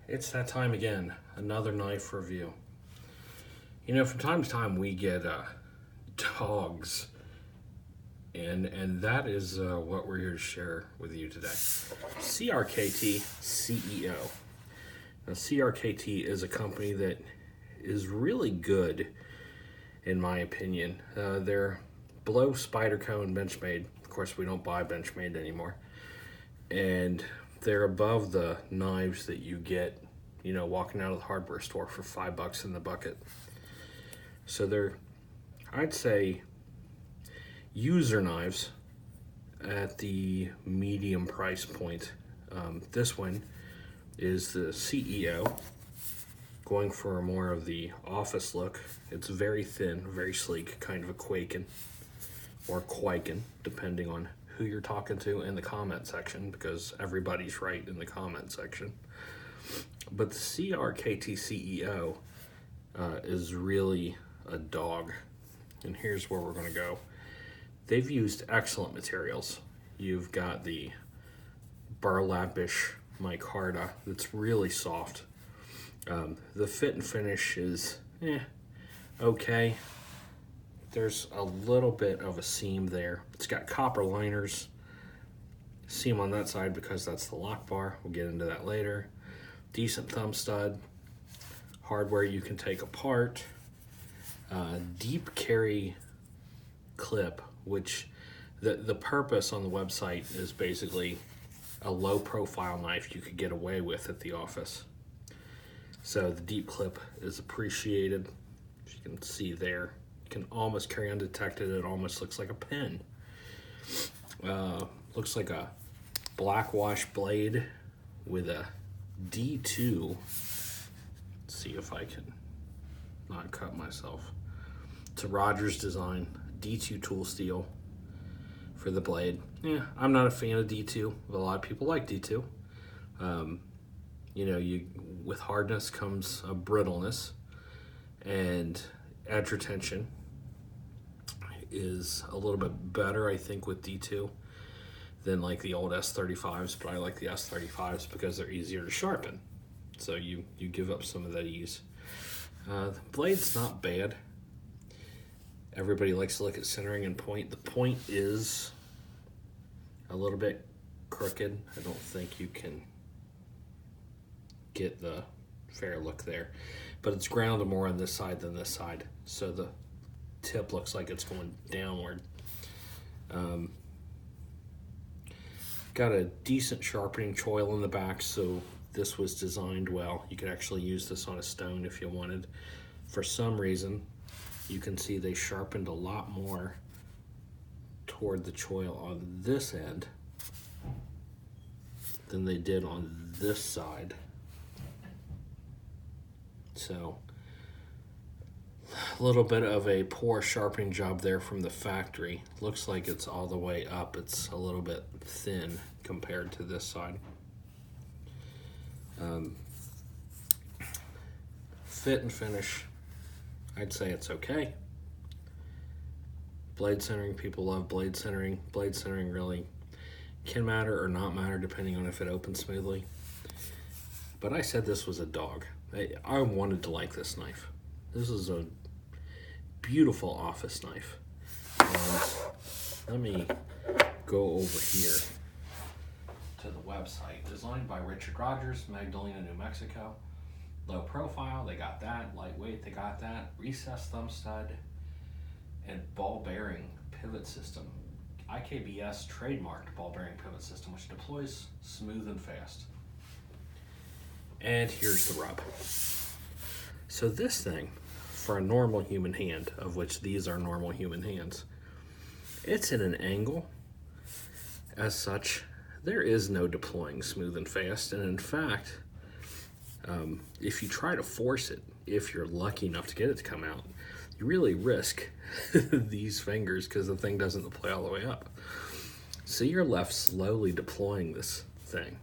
It's that time again, another knife review. You know, from time to time we get dogs, and that is what we're here to share with you today. CRKT CEO. Now, CRKT is a company that is really good, in my opinion. They're below Spyderco and Benchmade. Of course, we don't buy Benchmade anymore. And they're above the knives that you get, you know, walking out of the hardware store for $5 in the bucket. So they're, I'd say, user knives at the medium price point. This one is the CEO, going for more of the office look. It's very thin, very sleek, kind of a Quaken or Quaken, depending on who you're talking to in the comment section, because everybody's right in the comment section. But the CRKT CEO is really a dog, and here's where we're going to go. They've used excellent materials. You've got the burlapish micarta that's really soft. The fit and finish is okay. There's a little bit of a seam there. It's got copper liners. Seam on that side because that's the lock bar. We'll get into that later. Decent thumb stud. Hardware you can take apart. Deep carry clip, which the purpose on the website is basically a low profile knife you could get away with at the office. So the deep clip is appreciated. As you can see there, you can almost carry undetected. It almost looks like a pen. Looks like a black wash blade with a D2. Let's see if I can not cut myself. It's a Rogers design, D2 tool steel for the blade. I'm not a fan of D2, but a lot of people like D2. You know, with hardness comes a brittleness, and edge retention is a little bit better, I think, with D2 than like the old S35s, but I like the S35s because they're easier to sharpen. So you give up some of that ease. The blade's not bad. Everybody likes to look at centering and point. The point is a little bit crooked. I don't think you can get the fair look there, but it's grounded more on this side than this side, so the tip looks like it's going downward. Got a decent sharpening choil in the back, so this was designed well. You could actually use this on a stone if you wanted. For some reason, you can see they sharpened a lot more toward the choil on this end than they did on this side. So a little bit of a poor sharpening job there from the factory. Looks like it's all the way up. It's a little bit thin compared to this side. Fit and finish, I'd say it's okay. Blade centering, people love blade centering. Blade centering really can matter or not matter depending on if it opens smoothly. But I said this was a dog. I wanted to like this knife. This is a beautiful office knife. And let me go over here to the website. Designed by Richard Rogers, Magdalena, New Mexico. Low profile, they got that. Lightweight, they got that. Recessed thumb stud and ball bearing pivot system. IKBS trademarked ball bearing pivot system, which deploys smooth and fast. And here's the rub. So this thing, for a normal human hand, of which these are normal human hands, it's in an angle. As such, there is no deploying smooth and fast. And in fact, if you try to force it, if you're lucky enough to get it to come out, you really risk these fingers because the thing doesn't deploy all the way up. So you're left slowly deploying this thing.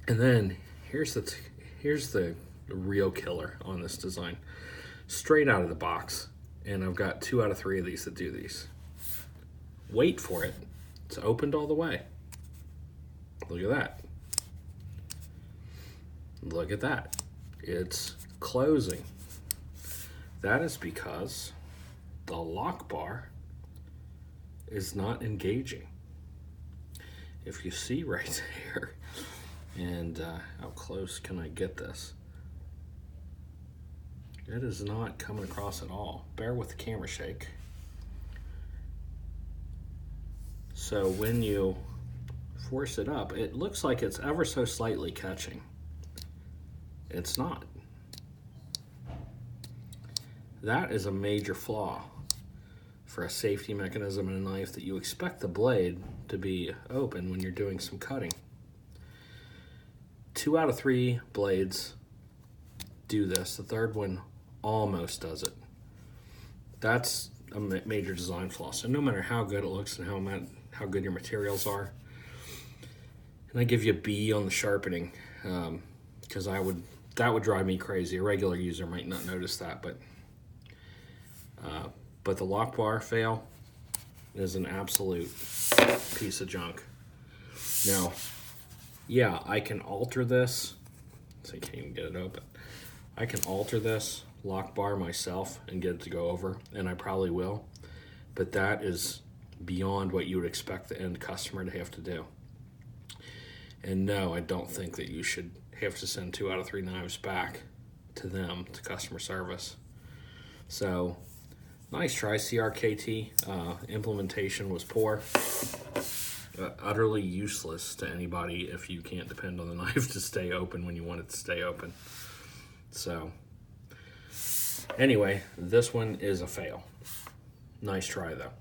And then here's the real killer on this design. Straight out of the box, and I've got 2 out of 3 of these that do these. Wait for it. It's opened all the way. Look at that. Look at that. It's closing. That is because the lock bar is not engaging. If you see right there, and how close can I get this? It is not coming across at all. Bear with the camera shake. So when you force it up, it looks like it's ever so slightly catching. It's not. That is a major flaw for a safety mechanism in a knife, that you expect the blade to be open when you're doing some cutting. 2 out of 3 blades do this. The third one almost does it. That's a major design flaw. So no matter how good it looks and how good your materials are, and I give you a B on the sharpening, because that would drive me crazy. A regular user might not notice that, but the lock bar fail is an absolute piece of junk. Now, yeah, I can alter this, so you can't even get it open. I can alter this lock bar myself and get it to go over, and I probably will, but that is beyond what you would expect the end customer to have to do. And no, I don't think that you should have to send 2 out of 3 knives back to them, to customer service. So, nice try, CRKT. Implementation was poor. Utterly useless to anybody if you can't depend on the knife to stay open when you want it to stay open. So, anyway, this one is a fail. Nice try, though.